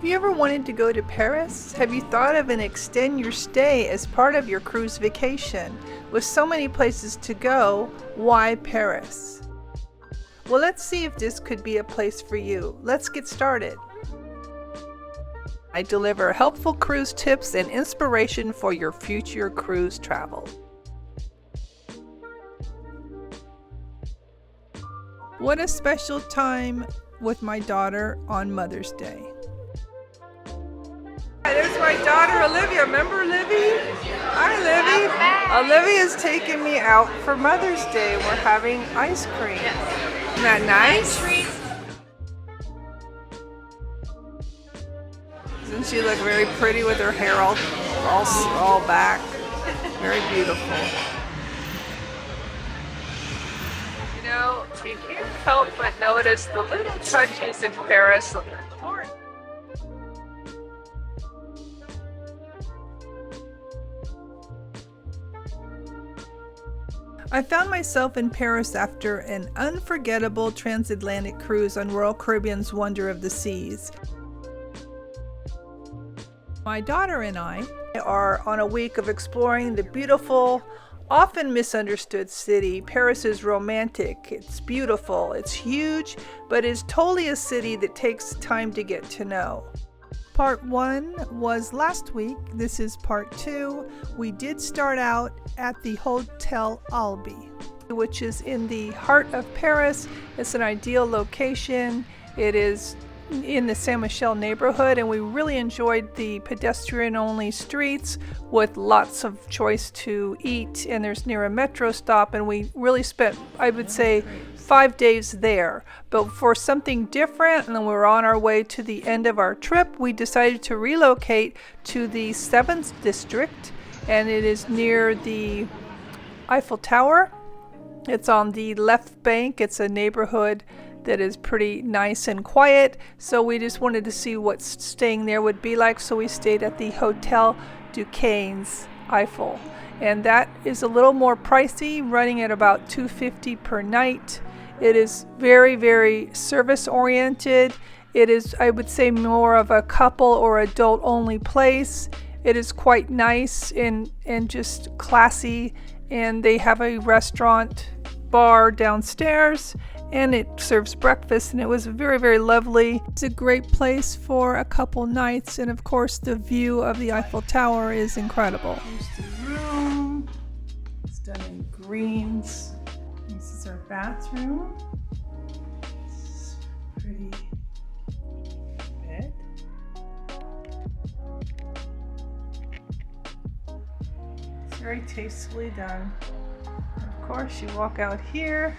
you ever wanted to go to Paris? Have you thought of an extend your stay as part of your cruise vacation? With so many places to go, why Paris? Well, let's see if this could be a place for you. Let's get started. I deliver helpful cruise tips and inspiration for your future cruise travel. What a special time with my daughter on Mother's Day. There's my daughter Olivia. Remember Livy? Hi Livy. Olivia is taking me out for Mother's Day. We're having ice cream. Isn't that nice? Doesn't she look very pretty with her hair all back? Very beautiful. You know, you can't help but notice the little touches in Paris. I found myself in Paris after an unforgettable transatlantic cruise on Royal Caribbean's Wonder of the Seas. My daughter and I are on a week of exploring the beautiful, often misunderstood city. Paris is romantic, it's beautiful, it's huge, but it's totally a city that takes time to get to know. Part 1 was last week. This is part 2. We did start out at the Hotel Albe, which is in the heart of Paris. It's an ideal location. It is in the Saint Michel neighborhood, and we really enjoyed the pedestrian-only streets with lots of choice to eat, and there's near a metro stop, and we really spent, I would say, 5 days there. But for something different, and then we were on our way to the end of our trip, we decided to relocate to the 7th district, and it is near the Eiffel Tower. It's on the left bank. It's a neighborhood that is pretty nice and quiet, so we just wanted to see what staying there would be like, so we stayed at the Hotel Duquesne's Eiffel, and that is a little more pricey, running at about $250 per night. It is very, very service oriented. It is, I would say, more of a couple or adult only place. It is quite nice and just classy, and they have a restaurant bar downstairs, and it serves breakfast, and it was very, very lovely. It's a great place for a couple nights, and of course the view of the Eiffel Tower is incredible. Here's the room. It's done in greens. This is our bathroom. It's pretty bed. It's very tastefully done. And of course, you walk out here.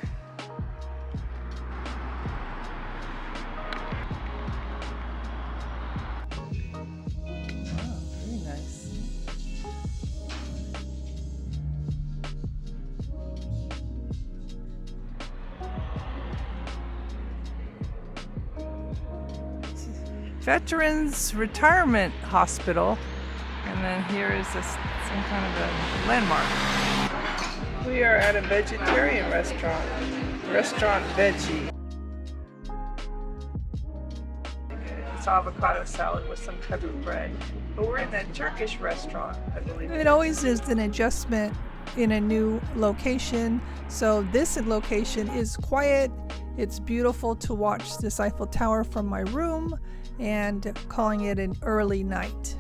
Veterans Retirement Hospital, and then here is some kind of a landmark. We are at a vegetarian restaurant, Restaurant Veggie. It's avocado salad with some type of bread. But we're in that Turkish restaurant, I believe. It always is an adjustment in a new location. So this location is quiet. It's beautiful to watch this Eiffel Tower from my room, and calling it an early night.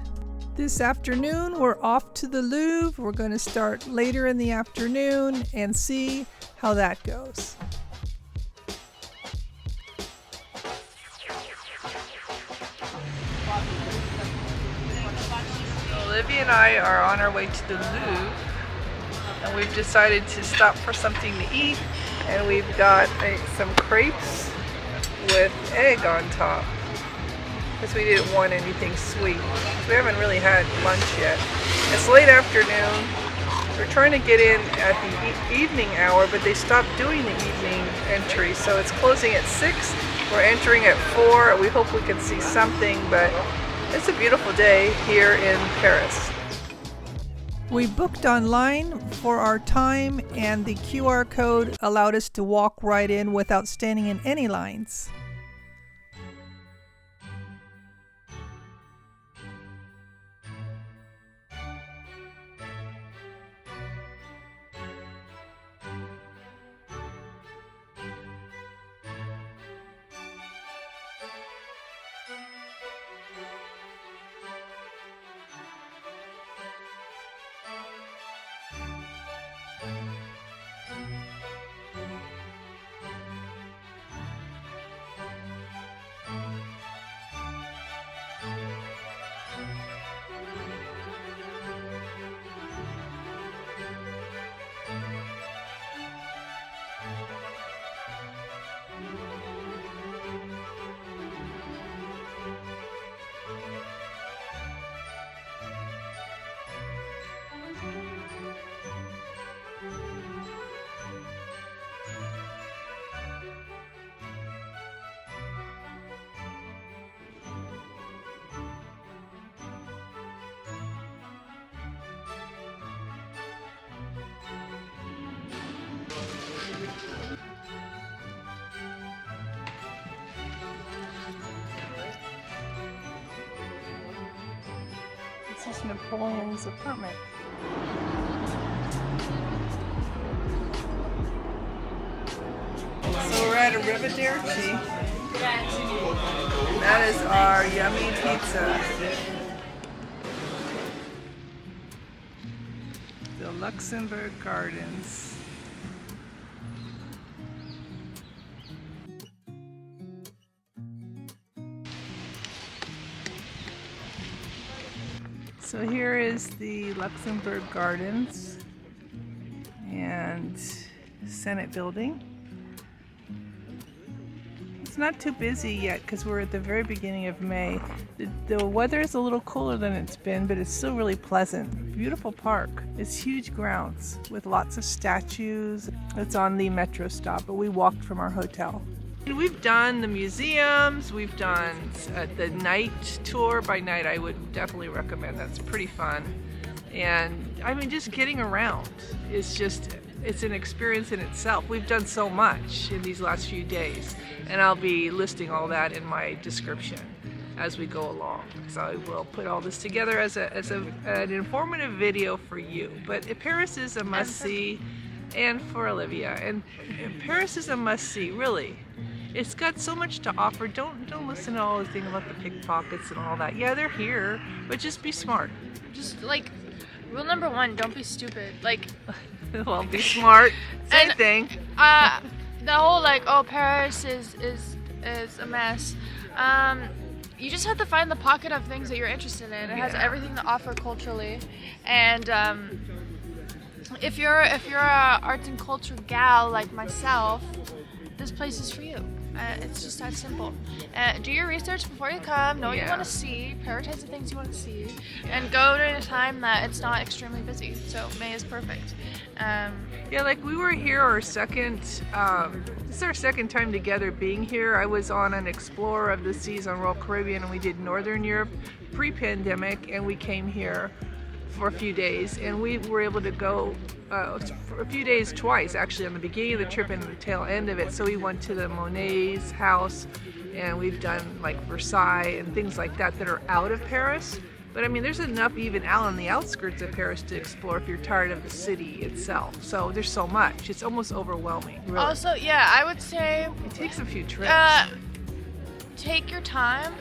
This afternoon we're off to the Louvre. We're going to start later in the afternoon and see how that goes. Olivia and I are on our way to the Louvre, and we've decided to stop for something to eat, and we've got some crepes with egg on top, because we didn't want anything sweet. We haven't really had lunch yet. It's late afternoon. We're trying to get in at the evening hour, but they stopped doing the evening entry, so it's closing at 6. We're entering at 4. We hope we can see something, but it's a beautiful day here in Paris. We booked online for our time, and the QR code allowed us to walk right in without standing in any lines. is Napoleon's apartment. So we're at a Arrivederci. That is our yummy pizza. The Luxembourg Gardens. So here is the Luxembourg Gardens and Senate building. It's not too busy yet because we're at the very beginning of May. The weather is a little cooler than it's been, but it's still really pleasant. Beautiful park. It's huge grounds with lots of statues. It's on the metro stop, but we walked from our hotel. We've done the museums, we've done the night tour. By night I would definitely recommend. That's pretty fun. And I mean, just getting around is it's an experience in itself. We've done so much in these last few days, and I'll be listing all that in my description as we go along. So I will put all this together as an informative video for you. But Paris is a must-see, and for Olivia. And Paris is a must-see, really. It's got so much to offer. Don't listen to all the thing about the pickpockets and all that. Yeah, they're here, but just be smart. Just like rule number 1, don't be stupid. Like, well, be smart. Same thing. The whole like, oh, Paris is a mess. You just have to find the pocket of things that you're interested in. It has everything to offer culturally, and if you're a arts and culture gal like myself, this place is for you. It's just that simple. Do your research before you come. Know what you want to see. Prioritize the things you want to see, and go during a time that it's not extremely busy. So May is perfect. Yeah, like we were here our second. This is our second time together being here. I was on an Explorer of the Seas on Royal Caribbean, and we did Northern Europe pre-pandemic, and we came here for a few days, and we were able to go for a few days twice, actually, on the beginning of the trip and the tail end of it. So we went to the Monet's house, and we've done like Versailles and things like that that are out of Paris. But I mean, there's enough even out on the outskirts of Paris to explore if you're tired of the city itself. So there's so much. It's almost overwhelming, really. Also, yeah, I would say it takes a few trips. Take your time.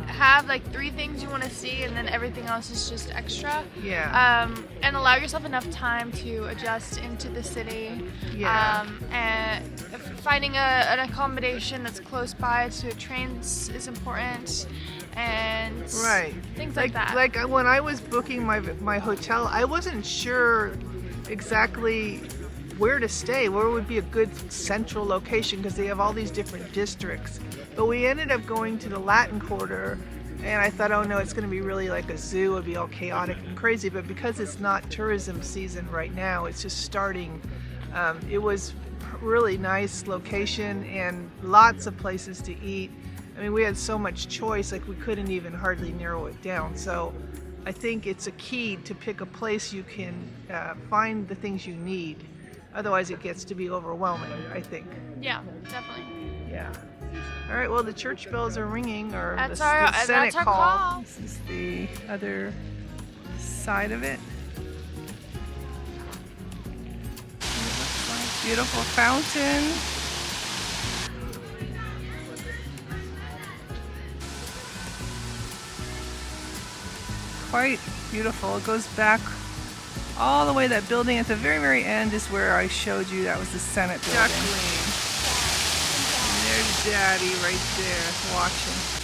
Have like 3 things you want to see, and then everything else is just extra. Yeah. And allow yourself enough time to adjust into the city. Yeah. And finding an accommodation that's close by to trains is important, and things like that. Like when I was booking my hotel, I wasn't sure exactly where to stay, where would be a good central location, because they have all these different districts. But we ended up going to the Latin Quarter, and I thought, oh no, it's going to be really like a zoo. It'd be all chaotic and crazy. But because it's not tourism season right now, it's just starting. It was really nice location and lots of places to eat. I mean, we had so much choice, like we couldn't even hardly narrow it down. So I think it's a key to pick a place you can find the things you need. Otherwise, it gets to be overwhelming, I think. Yeah, definitely. Yeah. All right, well, the church bells are ringing, or the Senate that's our call. This is the other side of it. Beautiful fountain. Quite beautiful. It goes back all the way. That building at the very, very end is where I showed you. That was the Senate building. There's Daddy right there watching.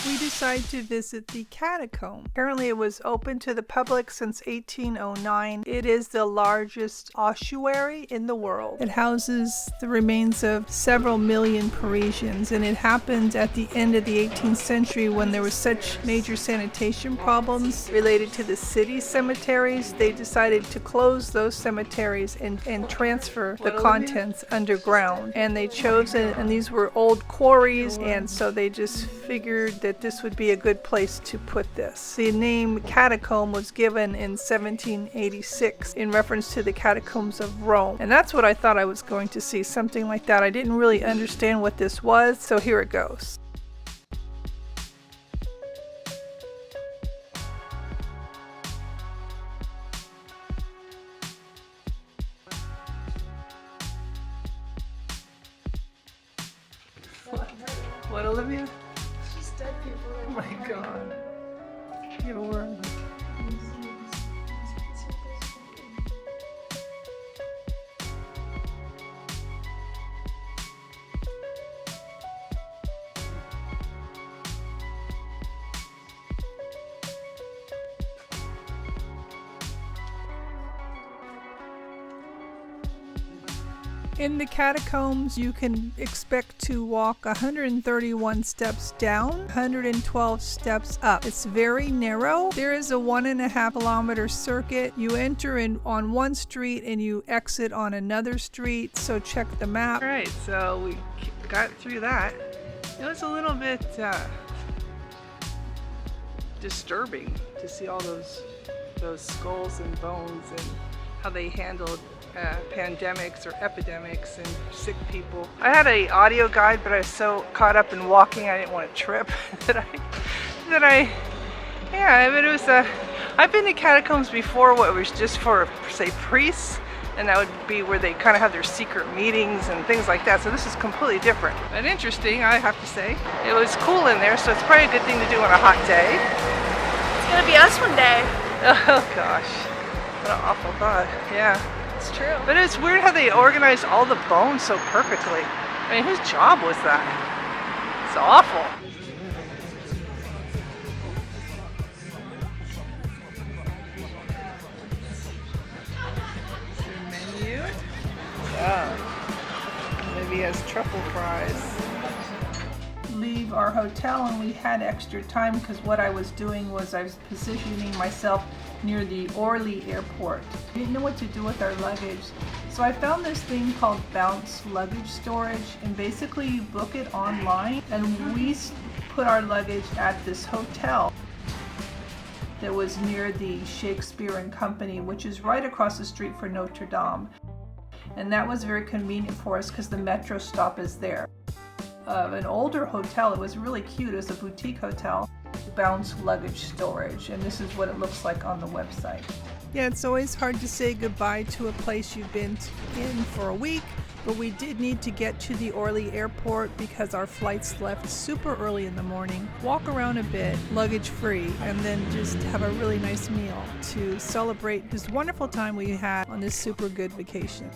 We decided to visit the Catacombs. Apparently it was open to the public since 1809. It is the largest ossuary in the world. It houses the remains of several million Parisians, and it happened at the end of the 18th century when there were such major sanitation problems related to the city cemeteries. They decided to close those cemeteries and transfer the contents underground. And they chose it, and these were old quarries, and so they just figured that this this would be a good place to put this. The name Catacomb was given in 1786 in reference to the catacombs of Rome. And that's what I thought I was going to see, something like that. I didn't really understand what this was, so here it goes. What, Olivia? Just dead people. Oh my god. Give a word. In the catacombs, you can expect to walk 131 steps down, 112 steps up. It's very narrow. There is a 1.5 kilometer circuit. You enter in on one street and you exit on another street, so check the map. All right, so we got through that. It was a little bit disturbing to see all those skulls and bones and how they handled pandemics or epidemics and sick people. I had an audio guide, but I was so caught up in walking I didn't want to trip but it was I've been to catacombs before where it was just for, say, priests, and that would be where they kind of have their secret meetings and things like that. So this is completely different, but interesting, I have to say. It was cool in there, so it's probably a good thing to do on a hot day. It's gonna be us one day. Oh gosh, what an awful thought. Yeah. It's true. But it's weird how they organized all the bones so perfectly. I mean, whose job was that? It's awful. The menu. Yeah. Maybe has truffle fries. Leave our hotel, and we had extra time because what I was doing was I was positioning myself near the Orly airport. I didn't know what to do with our luggage, so I found this thing called Bounce Luggage Storage, and basically you book it online, and we put our luggage at this hotel that was near the Shakespeare and Company, which is right across the street from Notre Dame, and that was very convenient for us because the metro stop is there. An older hotel, it was really cute, it was a boutique hotel. Bounce Luggage Storage, and this is what it looks like on the website. Yeah, it's always hard to say goodbye to a place you've been in for a week, but we did need to get to the Orly airport because our flights left super early in the morning, walk around a bit, luggage free, and then just have a really nice meal to celebrate this wonderful time we had on this super good vacation.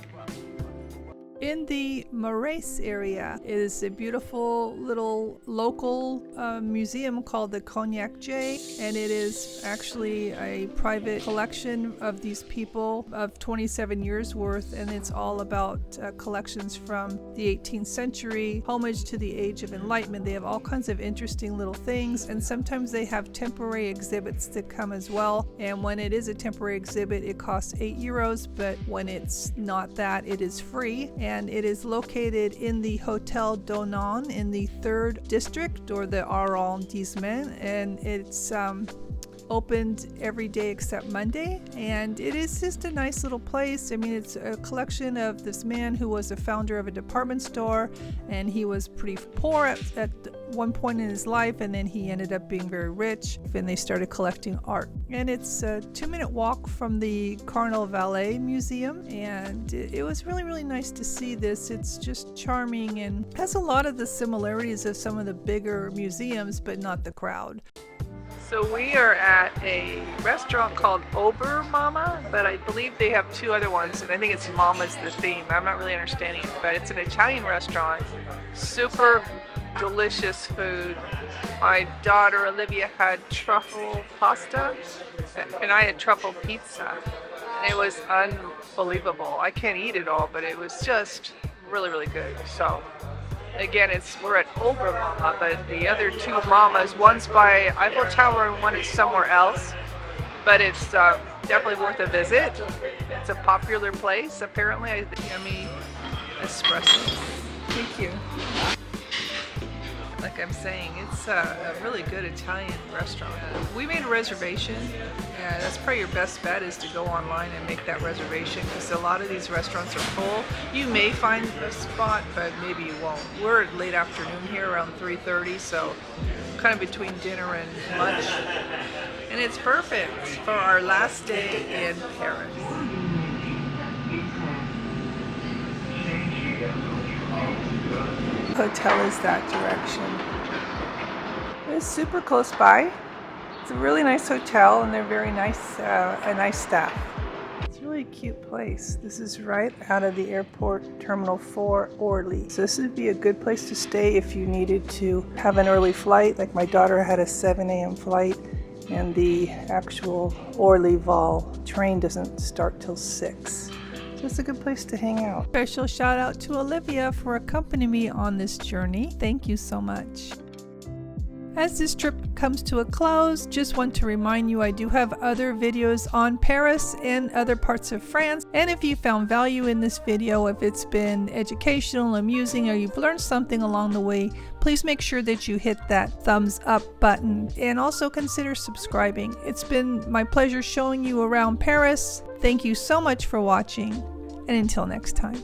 In the Marais area is a beautiful little local museum called the Cognacq-Jay, and it is actually a private collection of these people of 27 years worth, and it's all about collections from the 18th century, homage to the Age of Enlightenment. They have all kinds of interesting little things, and sometimes they have temporary exhibits that come as well, and when it is a temporary exhibit it costs €8, but when it's not that, it is free. And it is located in the Hotel Donan in the 3rd district, or the arrondissement, and it's opened every day except Monday, and it is just a nice little place. I mean, it's a collection of this man who was a founder of a department store, and he was pretty poor at one point in his life, and then he ended up being very rich, and they started collecting art. And it's a 2-minute walk from the Carnavalet Museum, and it was really, really nice to see this. It's just charming and has a lot of the similarities of some of the bigger museums, but not the crowd. So we are at a restaurant called Ober Mama, but I believe they have 2 other ones, and I think it's Mama's the theme. I'm not really understanding it, but it's an Italian restaurant. Super delicious food. My daughter Olivia had truffle pasta, and I had truffle pizza. It was unbelievable. I can't eat it all, but it was just really, really good. So again, we're at Ober Mama, but the other 2 mamas, one's by Eiffel Tower and one is somewhere else. But it's definitely worth a visit. It's a popular place, apparently. Yummy espresso. Thank you. Like like I'm saying, it's a really good Italian restaurant. We made a reservation. Yeah, that's probably your best bet is to go online and make that reservation because a lot of these restaurants are full. You may find a spot, but maybe you won't. We're at late afternoon here around 3:30, so kind of between dinner and lunch. And it's perfect for our last day in Paris. Hotel is that direction. It's super close by. It's a really nice hotel and they're very nice, a nice staff. It's a really cute place. This is right out of the airport, Terminal 4, Orly. So this would be a good place to stay if you needed to have an early flight. Like my daughter had a 7 a.m. flight and the actual Orly-Val train doesn't start till 6. So it's a good place to hang out. Special shout out to Olivia for accompanying me on this journey. Thank you so much. As this trip comes to a close, just want to remind you I do have other videos on Paris and other parts of France. And if you found value in this video, if it's been educational, amusing, or you've learned something along the way, please make sure that you hit that thumbs up button and also consider subscribing. It's been my pleasure showing you around Paris. Thank you so much for watching, and until next time.